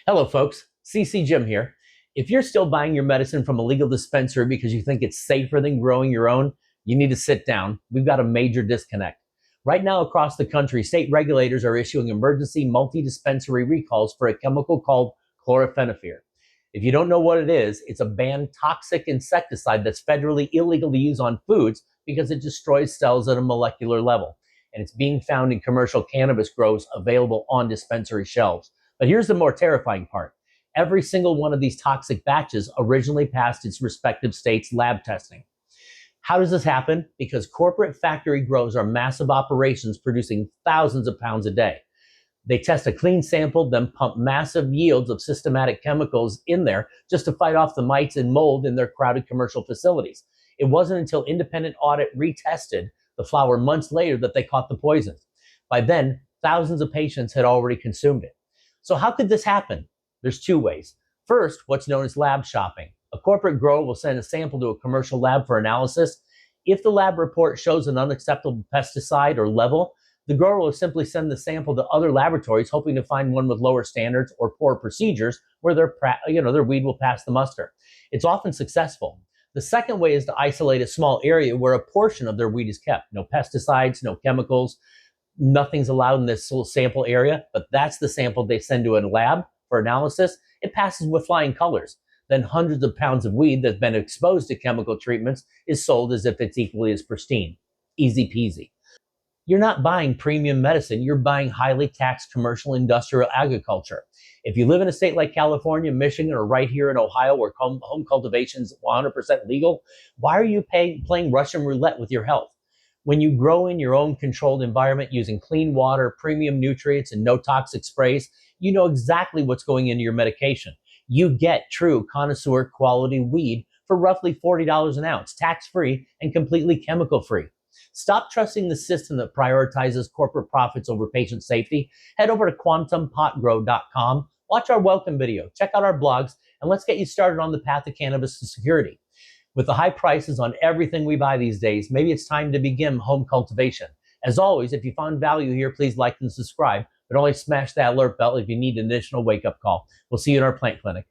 Hello, folks. CC Jim here. If you're still buying your medicine from a legal dispensary because you think it's safer than growing your own, you need to sit down. We've got a major disconnect. Right now, across the country, state regulators are issuing emergency multi-dispensary recalls for a chemical called chlorophenophyr. If you don't know what it is, it's a banned toxic insecticide that's federally illegal to use on foods because it destroys cells at a molecular level. And it's being found in commercial cannabis grows available on dispensary shelves. But here's the more terrifying part. Every single one of these toxic batches originally passed its respective state's lab testing. How does this happen? Because corporate factory grows are massive operations producing thousands of pounds a day. They test a clean sample, then pump massive yields of systematic chemicals in there just to fight off the mites and mold in their crowded commercial facilities. It wasn't until independent audit retested the flower months later that they caught the poison. By then, thousands of patients had already consumed it. So how could this happen? There's two ways. First, what's known as lab shopping. A corporate grower will send a sample to a commercial lab for analysis. If the lab report shows an unacceptable pesticide or level, the grower will simply send the sample to other laboratories, hoping to find one with lower standards or poor procedures where their weed will pass the muster. It's often successful. The second way is to isolate a small area where a portion of their weed is kept. No pesticides, no chemicals, nothing's allowed in this little sample area, but that's the sample they send to a lab for analysis. It passes with flying colors. Then hundreds of pounds of weed that's been exposed to chemical treatments is sold as if it's equally as pristine. Easy peasy. You're not buying premium medicine, you're buying highly taxed commercial industrial agriculture. If you live in a state like California, Michigan, or right here in Ohio where home cultivation is 100% legal, why are you playing Russian roulette with your health? When you grow in your own controlled environment using clean water, premium nutrients, and no toxic sprays, you know exactly what's going into your medication. You get true Connoisseur quality weed for roughly $40 an ounce, tax-free and completely chemical-free. Stop trusting the system that prioritizes corporate profits over patient safety. Head over to quantumpotgrow.com, watch our welcome video, check out our blogs, and let's get you started on the path of cannabis to security. With the high prices on everything we buy these days, maybe it's time to begin home cultivation. As always, if you found value here, please like and subscribe, but only smash that alert bell if you need an additional wake-up call. We'll see you in our plant clinic.